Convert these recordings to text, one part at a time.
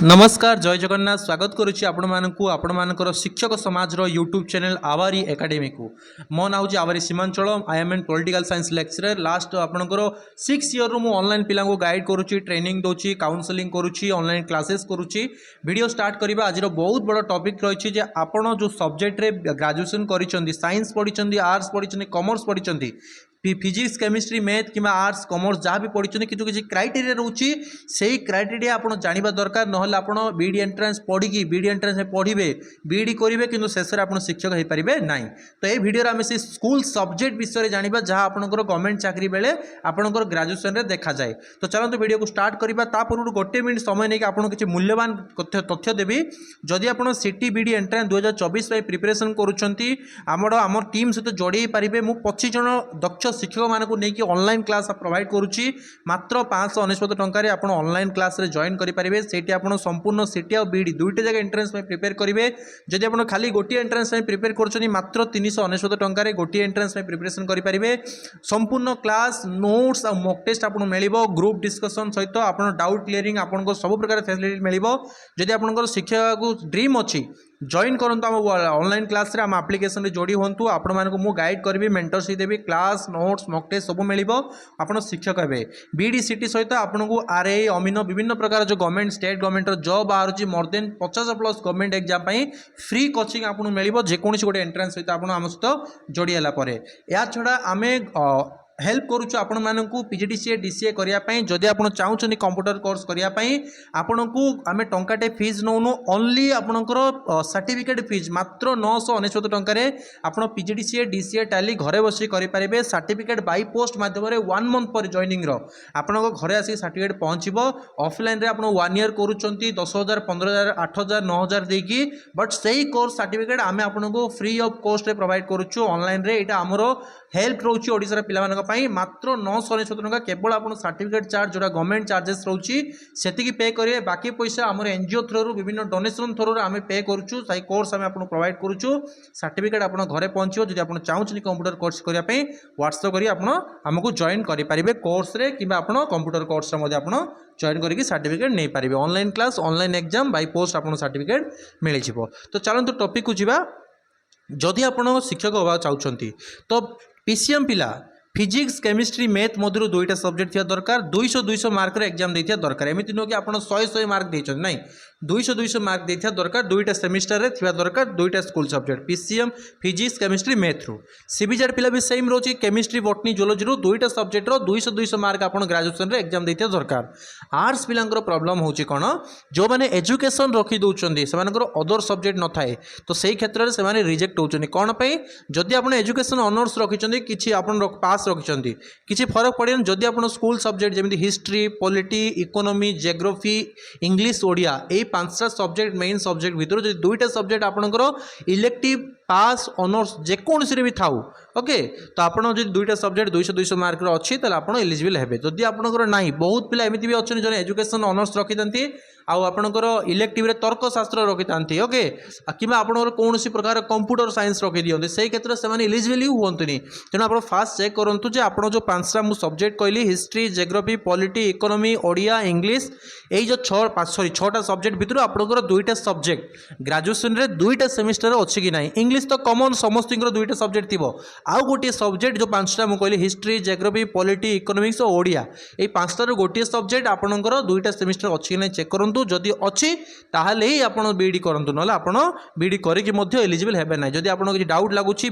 नमस्कार जय जगन्नाथ स्वागत करुच्ची आपण शिक्षक समाज यूट्यूब चैनल आवारी एकेडमी को मो ना हूँ आवारी Seemanchal I am an political science lecturer last आपंकर 6 ईयर मु ऑनलाइन पिला गाइड करुच्ची ट्रेनिंग दूची काउंसलिंग करुच्ची ऑनलाइन क्लासेस करुच्ची वीडियो स्टार्ट करबा आज बहुत बड़ टॉपिक रही है आपण जो सब्जेक्ट रे ग्रेजुएशन करिसेंती साइंस पढ़ी आर्ट्स पढ़ी कॉमर्स पढ़ी फिजिक्स केमिस्ट्री मैथ कि आर्ट्स कॉमर्स जहाँ भी पढ़ी किसी क्राइटेरिया रोचे से क्राइटेरिया आप जानवा दरकार ना आप बीडी एंट्रांस पढ़ी बीडी एंट्रांस में पढ़े बीडी करेंगे कि शेष में आप शिक्षक हो पारे ना। तो ये वीडियो आम से स्कूल सब्जेक्ट विषय जाना जहाँ आपंकर गवर्नमेंट चाकरी बेले आपंकर ग्रेजुएशन में देखा जाए। तो चलते वीडियो को स्टार्ट करवा पूर्व गोटे मिनट समय नहीं आपको किसी मूल्यवान तथ्य देवी जदि आप सिटी बीडी एंट्रांस 2024 प्रिपरेशन करुँच टीम सहित जोड़े पारे मुझे 25 जन दक्ष शिक्षक मानक नहीं ऑनलाइन क्लास प्रोवाइड करुच्ची मात्र 599 टंकार आप ऑनलाइन क्लास रे जॉइन करेंगे से संपूर्ण सिटी और बीडी दुईटे जगह एंट्रेंस में प्रिपेयर करेंगे। जदि आप खाली गोटे एंट्रेंस में प्रिपेयर कर मात्र 399 टंकार गोटे एंट्रेंस में प्रिपरेशन करेंगे। संपूर्ण क्लास नोट्स और मॉक टेस्ट आपको मिल ग्रुप डिस्कसन सहित आप डाउट क्लीयरिंग आपको सब प्रकार फैसिलिटी मिल। जदि आप शिक्षा को ड्रीम अच्छी जॉइन करंतु आम ऑनलाइन क्लास रे आम एप्लिकेशन रे जोड़ी होंतु आपण मानको मु गाइड करबी मेंटरशिप देबी क्लास नोट्स मॉक टेस्ट सब मिलिबो आपण शिक्षक हेबे। बीडी सिटी सहित आपन को आरआई अमीनो विभिन्न प्रकार जो गवर्नमेंट स्टेट गवर्नमेंट रो जॉब बाहर मोर देन 50+ गवर्नमेंट एग्जाम पई फ्री कोचिंग आपन मिलिबो जे कोनसी गोटे एंट्रेंस सहित आपन आम सहित जोड़ी हला परे। या छडा आमे हेल्प करुचु आपण मानकु पीजीडीसीए डीसीए करिया पई जदि आपण चाहुचनी कंप्यूटर कोर्स करिया पई आपनकु आमे टंकाटे फीस नोनु ओनली आपनकर सर्टिफिकेट फीस मात्र 999 टंका रे आपण पीजीडीसीए डीसीए टैली घरे बसी करि पारिबे। सर्टिफिकेट बाय पोस्ट माध्यम रे 1 मंथ पर जॉइनिंग रो आपनको घरे आसी सर्टिफिकेट पहुंचबो। ऑफलाइन रे आपण 1 ईयर करूचंती 10,000 15,000 8,000 9,000 देकी बट सही कोर्स सर्टिफिकेट आमे आपनको फ्री ऑफ कॉस्ट रे प्रोवाइड करूछु ऑनलाइन रे। एटा हमरो हेल्प रोची ओडिसा रे पिला मानक मात्र 999 टंका केवल आप सर्टिफिकेट चार्ज जो गवर्नमेंट चार्जेस रोची सेतिकी पे करिए। बाकी पैसा आम एनजीओ थ्रू विभिन्न डोनेशन थ्रू आम पे करूँ सही कोर्स आम आपको प्रोवाइड करूँ। सर्टिफिकेट आप घरे पहुँचो जब आप चाहूँ कंप्यूटर कोर्स करने व्हाट्सएप करी आमको जॉइन करेंगे कोर्स रे कि कंप्यूटर कोर्स आप जॉइन करके सर्टिफिकेट नहीं पारे। Online class online exam by post आप सर्टिफिकेट मिल जाव। तो चलते टॉपिक को जीवा जदि आप शिक्षक होगा चाहते तो पीसीएम पिला फिजिक्स केमिस्ट्री मैथ मध्य दुईटा सब्जेक्ट थी दरकार 200 मार्क एग्जाम देथिया दरकार एमती नुह कि आप 100 मार्क देते ना 200 मार्क देथिया दरकार दुईटा सेमिस्टर रे थिया दरकार दुईटा school subject PCM physics chemistry math रू सीबीजेड पिला भी सेम रोची केमिस्ट्री बॉटनी जियोलॉजी रू दुईटा सब्जेक्ट रो 200 मार्क आप ग्रेजुएशन रे एग्जाम देथिया दरकार। आर्ट्स पिलांकर प्रॉब्लम होची कोन जो माने एजुकेशन रखी दउचंदी सेमानकर अदर सब्जेक्ट न थाए तो सही क्षेत्र रे सेमाने रिजेक्ट होचंदी कोन पई जदि आप एजुकेशन ऑनर्स रखिचंदी किछि आपन पास रखिचंदी किछि फरक पड़ेन। जदि आप स्कूल सब्जेक्ट जेमिति history polity economy geography English Odia ए 5टा सब्जेक्ट मेन सब्जेक्ट भितर जो दुईटा सब्जेक्ट आपंकर इलेक्टिव पास ऑनर्स जेकोसी भी थाउ ओके तो आपड़ जो दुईटा सब्जेक्ट 200 मार्क अच्छी आप एलिजिबल हे। जदि आपंकर ना बहुत पिला एमती भी अच्छा जो एजुकेशन ऑनर्स रखी था आपणकर इलेक्टिव रे तर्कशास्त्र रखी था ओके कि आपंकर कौन प्रकार कंप्यूटर साइंस रखी दिखते से क्षेत्र में एलिजिबल ही हुंतुनि। तेणु आप फास्ट चेक करूँ जो आप जो 5टा मुझे सब्जेक्ट कहली history geography polity economy Odia English यही जो 6टा सब्जेक्ट भितर आपंकर दुईटा सब्जेक्ट ग्रेजुएशन रे दुईटा सेमिस्टर अच्छी कि ना इंग्लिश तो कमन समस्त दुईटा सब्जेक्ट थी आउ गोटे सब्जेक्ट जो 5टा मुझे कहली हिस्ट्री जियोग्राफी पॉलिटी इकोनॉमिक्स और ओडिया ये 5टार गोटे सब्जेक्ट आपंकर दुईटा सेमिस्टर अच्छी कि ना चेक करूँ जदि अच्छी ताहले ही आप बीडी करूँ ना आप बीडी करके एलिजिबल हेबे ना। जदि आपको किसी डाउट लगुच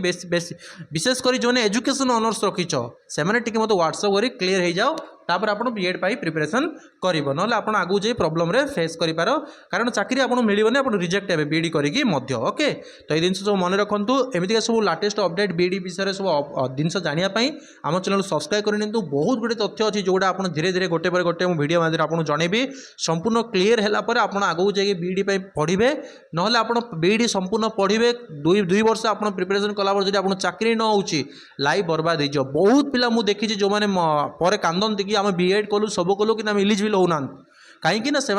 विशेषकर जो एजुकेशन ऑनर्स रखीच से मत व्हाट्सएप कर क्लीयर हो जाओ तापर आप बीएड पाई प्रिपरेशन करिवो ना आप आगु जे प्रॉब्लम रे फेस करि पारो कारण चाकरी आपन मिलिबोनी आप रिजेक्ट हेबे बीडी करिकी मध्य ओके। तो ये जिनस सब मन रखंतु एमितिका सब लेटेस्ट अपडेट बीडी विषय सब जिनस जानिया पई आम चैनल सब्सक्राइब कर नियंतु। बहुत गुडे तथ्य अछि जोडा आपन धीरे धीरे गोटे पर गोटे वीडियो माध्यम आपन जणेबी संपूर्ण क्लियर हैला पर आपन आगु जे बीडी पाई पढिबे नहले आपन बीडी संपूर्ण पढिबे 2 वर्ष आपन प्रिपरेशन कला पर जदि आपन चाकरी न होउची लाइफ बर्बाद हो। बहुत पिला मु देखि जो माने परे कांदन देखि आम बीएड कलु सब कलु कि एलिजिबल होना कहीं से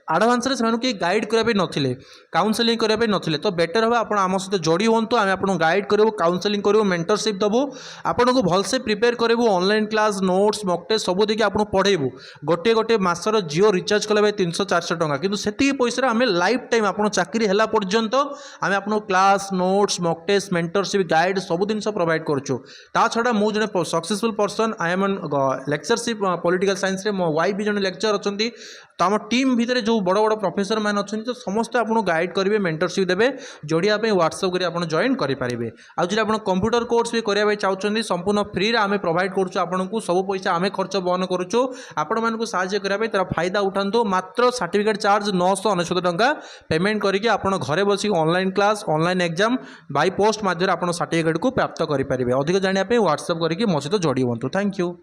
आडभान्स से गाइड करने नथिले काउनसेलिंग करने नथिले तो बेटर हम आप आम सहित जोड़ी हूँ आम आपको गाइड करूँ काउनसेलिंग करूँ मेंटरशिप देवु आपको भलसे प्रिपेयर करूँ online class notes mock test सब देखिए आपको पढ़ेबू गोटे गोटे मासर जियो रिचार्ज कले भाई 300-400 टंका किंतु सेति पैसा आम लाइफ टाइम आप चाकरी है पर्यंत आम आपको class notes mock test mentorship guide सब जिन प्रोवाइड करुँ ता छड़ा मुझे जड़े successful person I am an lectureship political science रे मो वाइफ भी जड़े लेक्चर अच्छा तो आम टीम भितर जो बड़ बड़ प्रोफेसर मैंने अच्छा तो समस्त आपको गाइड करेंगे मेंटरशिप देवे जोड़िया व्हाट्सएप कर आप जॉइन करेंगे आज जो आप कंप्यूटर कोर्स भी करने चाहते संपूर्ण फ्री आम प्रोवाइड करूँ सब पैसा आम खर्च बहन करुँ आपण मानक साहाय्य करने तार फायदा उठातु मात्र सर्टिफिकेट चार्ज 999 टंका पेमेंट करके आप घरे बस online class online exam by post माध्यम आप सर्टिफिकेट को प्राप्त करेंगे अधिक जानापी व्हाट्सएप करके मो सहित जोड़ी हूँ थैंक यू।